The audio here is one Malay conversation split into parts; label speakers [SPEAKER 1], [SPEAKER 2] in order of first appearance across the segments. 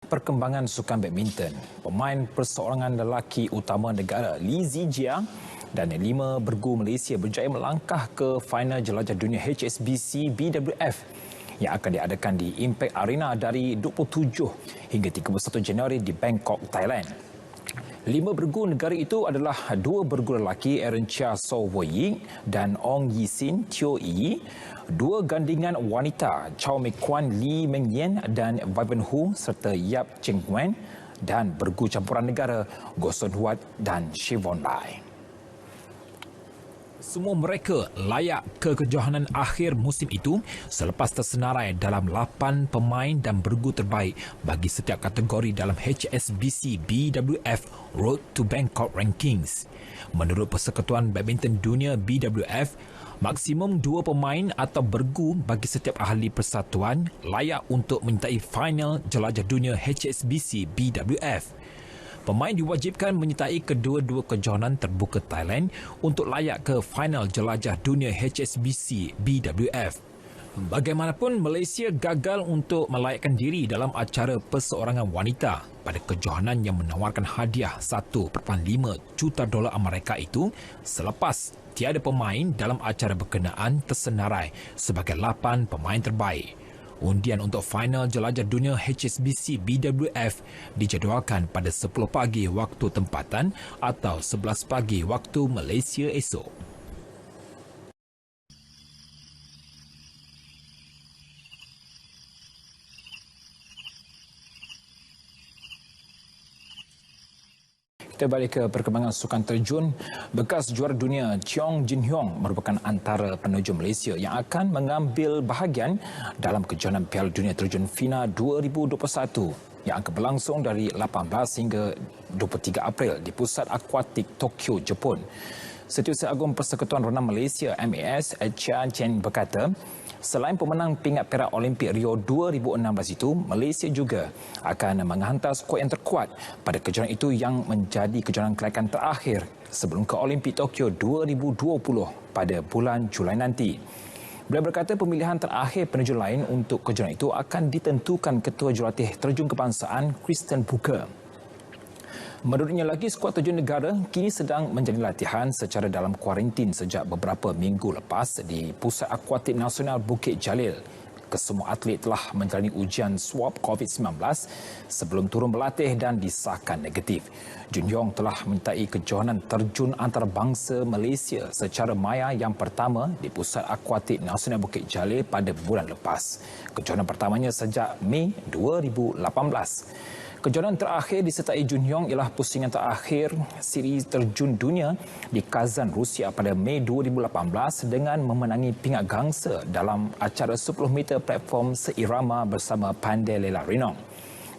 [SPEAKER 1] perkembangan sukan badminton, pemain perseorangan lelaki utama negara Lee Zijia dan 5 bergu Malaysia berjaya melangkah ke final jelajah dunia HSBC BWF yang akan diadakan di Impact Arena dari 27 hingga 31 Januari di Bangkok, Thailand. 5 bergu negara itu adalah 2 bergu lelaki Aaron Chia So Wo Ying dan Ong Yi Sin Teo Yi, 2 gandingan wanita Chow Mei Kwan Lee Meng Yen dan Vivian Hu serta Yap Cheng Wen, dan bergu campuran negara Goh Son Huat dan Siobhan Lai. Semua mereka layak ke kejohanan akhir musim itu selepas tersenarai dalam 8 pemain dan bergu terbaik bagi setiap kategori dalam HSBC BWF Road to Bangkok Rankings. Menurut Persekutuan Badminton Dunia BWF, maksimum 2 pemain atau bergu bagi setiap ahli persatuan layak untuk menyertai final jelajah dunia HSBC BWF. Pemain diwajibkan menyertai kedua-dua kejohanan terbuka Thailand untuk layak ke final jelajah dunia HSBC BWF. Bagaimanapun, Malaysia gagal untuk melayakkan diri dalam acara perseorangan wanita pada kejohanan yang menawarkan hadiah $1.5 juta Amerika itu selepas tiada pemain dalam acara berkenaan tersenarai sebagai 8 pemain terbaik. Undian untuk final jelajah dunia HSBC BWF dijadualkan pada 10 pagi waktu tempatan atau 11 pagi waktu Malaysia esok. Kita balik ke perkembangan sukan terjun. Bekas juara dunia Cheong Jin Hyong merupakan antara penerjun Malaysia yang akan mengambil bahagian dalam kejohanan Piala Dunia Terjun FINA 2021 yang akan berlangsung dari 18 hingga 23 April di Pusat Akuatik Tokyo, Jepun. Setiausaha Agung Persekutuan Renang Malaysia MAS, Chia Chen berkata, selain pemenang pingat perak Olimpik Rio 2016 itu, Malaysia juga akan menghantar skuad yang terkuat pada kejohanan itu yang menjadi kejohanan kelayakan terakhir sebelum ke Olimpik Tokyo 2020 pada bulan Julai nanti. Beliau berkata pemilihan terakhir penerjun lain untuk kejohanan itu akan ditentukan Ketua Jurulatih Terjun Kebangsaan Kristen Booker. Menurutnya lagi, skuad terjun negara kini sedang menjalani latihan secara dalam kuarantin sejak beberapa minggu lepas di Pusat Akuatik Nasional Bukit Jalil. Kesemua atlet telah menjalani ujian swab COVID-19 sebelum turun berlatih dan disahkan negatif. Jun Hyong telah menyertai kejohanan terjun antarabangsa Malaysia secara maya yang pertama di Pusat Akuatik Nasional Bukit Jalil pada bulan lepas. Kejohanan pertamanya sejak Mei 2018. Kejohanan terakhir disertai Jun Hyong ialah pusingan terakhir siri terjun dunia di Kazan, Rusia pada Mei 2018 dengan memenangi pingat gangsa dalam acara 10 meter platform seirama bersama Pandey Lela Renong.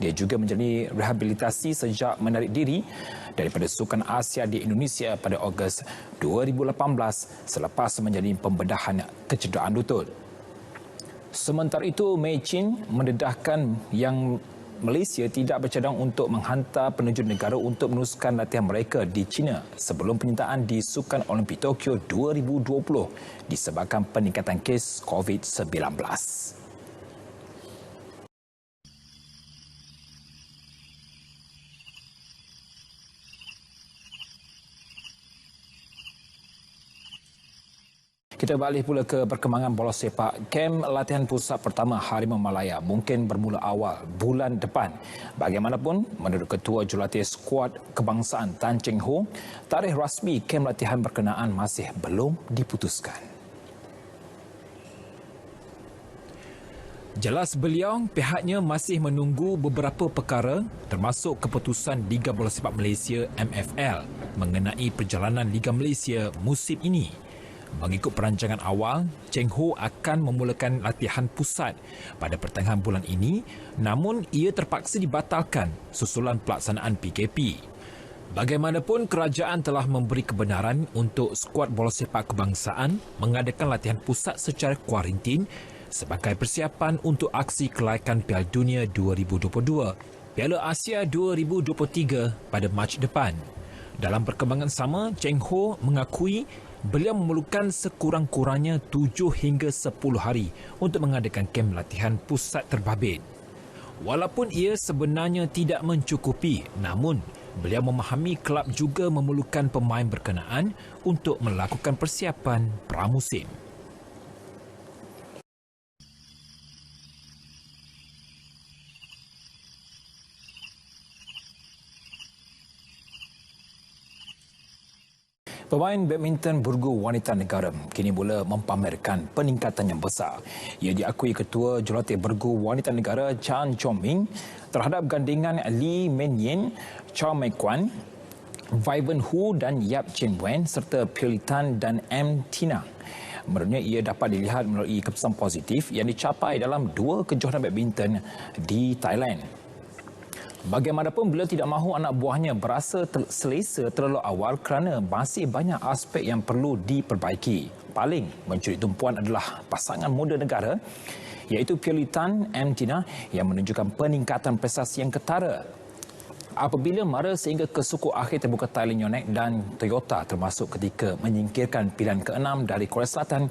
[SPEAKER 1] Dia juga menjalani rehabilitasi sejak menarik diri daripada Sukan Asia di Indonesia pada Ogos 2018 selepas menjalani pembedahan kecederaan lutut. Sementara itu, Mei Chin mendedahkan yang Malaysia tidak bercadang untuk menghantar penerjun negara untuk meneruskan latihan mereka di China sebelum penyertaan di Sukan Olimpik Tokyo 2020 disebabkan peningkatan kes COVID-19. Kita balik pula ke perkembangan bola sepak. Kem latihan pusat pertama Harimau Malaya mungkin bermula awal bulan depan. Bagaimanapun, menurut Ketua Jurulatih Skuad Kebangsaan Tan Cheng Ho, tarikh rasmi kem latihan berkenaan masih belum diputuskan. Jelas beliau, pihaknya masih menunggu beberapa perkara termasuk keputusan Liga Bola Sepak Malaysia MFL mengenai perjalanan Liga Malaysia musim ini. Mengikut perancangan awal, Cheng Ho akan memulakan latihan pusat pada pertengahan bulan ini, namun ia terpaksa dibatalkan susulan pelaksanaan PKP. Bagaimanapun, kerajaan telah memberi kebenaran untuk skuad bola sepak kebangsaan mengadakan latihan pusat secara kuarantin sebagai persiapan untuk aksi kelayakan Piala Dunia 2022, Piala Asia 2023 pada Mac depan. Dalam perkembangan sama, Cheng Ho mengakui beliau memerlukan sekurang-kurangnya 7 hingga 10 hari untuk mengadakan kem latihan pusat terbabit. Walaupun ia sebenarnya tidak mencukupi, namun beliau memahami kelab juga memerlukan pemain berkenaan untuk melakukan persiapan pramusim. Pemain badminton burgu wanita negara kini mula mempamerkan peningkatan yang besar. Ia diakui Ketua Jurulatih Burgu Wanita Negara Chan Chong-ming terhadap gandingan Lee Men-yin, Chow Mei-kwan, Vivian Hu dan Yap Chen-wen serta Pioli Tan dan M. Tina. Menurutnya ia dapat dilihat melalui keputusan positif yang dicapai dalam 2 kejohanan badminton di Thailand. Bagaimanapun beliau tidak mahu anak buahnya berasa selesa terlalu awal kerana masih banyak aspek yang perlu diperbaiki. Paling mencuri tumpuan adalah pasangan muda negara iaitu Pioli Tan M. Tina yang menunjukkan peningkatan prestasi yang ketara. Apabila mara sehingga ke suku akhir terbuka Thailand Yonex dan Toyota termasuk ketika menyingkirkan pilihan ke-6 dari Korea Selatan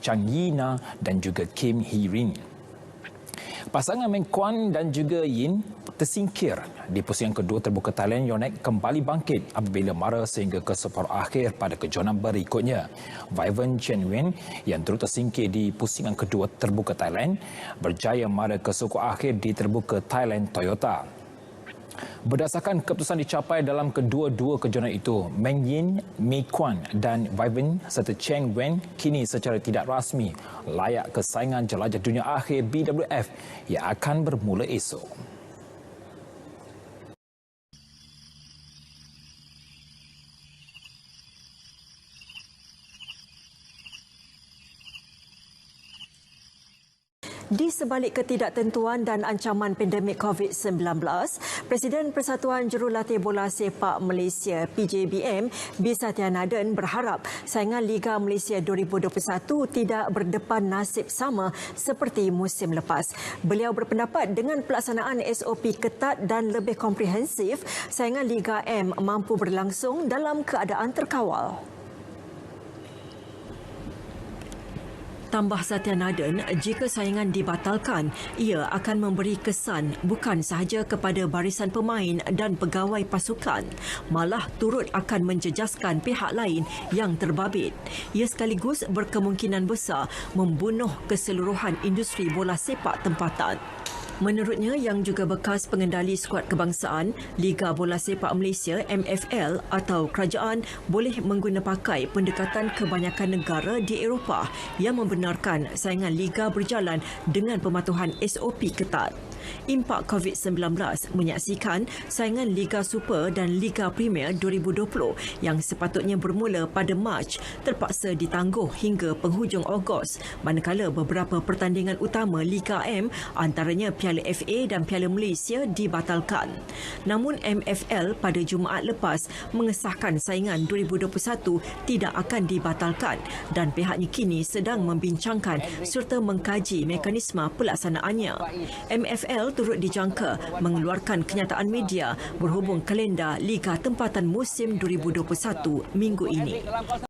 [SPEAKER 1] Chang Yi-na dan juga Kim Hee-rin. Pasangan Meng Kwan dan juga Yin tersingkir di pusingan kedua terbuka Thailand Yonex kembali bangkit apabila mara sehingga ke separuh akhir pada kejohanan berikutnya. Vivian Chen-wen yang turut tersingkir di pusingan kedua terbuka Thailand berjaya mara ke suku akhir di terbuka Thailand Toyota. Berdasarkan keputusan dicapai dalam kedua-dua kejohanan itu, Meng Yin, Mei Kwan dan Vivian serta Cheng Wen kini secara tidak rasmi layak ke saingan jelajah dunia akhir BWF yang akan bermula esok.
[SPEAKER 2] Di sebalik ketidaktentuan dan ancaman pandemik COVID-19, Presiden Persatuan Jurulatih Bola Sepak Malaysia PJBM, B. Satyanathan berharap saingan Liga Malaysia 2021 tidak berdepan nasib sama seperti musim lepas. Beliau berpendapat dengan pelaksanaan SOP ketat dan lebih komprehensif, saingan Liga M mampu berlangsung dalam keadaan terkawal. Tambah Satyanathan, jika saingan dibatalkan, ia akan memberi kesan bukan sahaja kepada barisan pemain dan pegawai pasukan, malah turut akan menjejaskan pihak lain yang terbabit. Ia sekaligus berkemungkinan besar membunuh keseluruhan industri bola sepak tempatan. Menurutnya, yang juga bekas pengendali skuad kebangsaan, Liga Bola Sepak Malaysia MFL atau kerajaan boleh pakai pendekatan kebanyakan negara di Eropah yang membenarkan saingan Liga berjalan dengan pematuhan SOP ketat. Impak COVID-19 menyaksikan saingan Liga Super dan Liga Premier 2020 yang sepatutnya bermula pada Mac terpaksa ditangguh hingga penghujung Ogos, manakala beberapa pertandingan utama Liga M antaranya Piala FA dan Piala Malaysia dibatalkan. Namun MFL pada Jumaat lepas mengesahkan saingan 2021 tidak akan dibatalkan dan pihaknya kini sedang membincangkan serta mengkaji mekanisme pelaksanaannya. MFL turut dijangka mengeluarkan kenyataan media berhubung kalender Liga Tempatan musim 2021 minggu ini.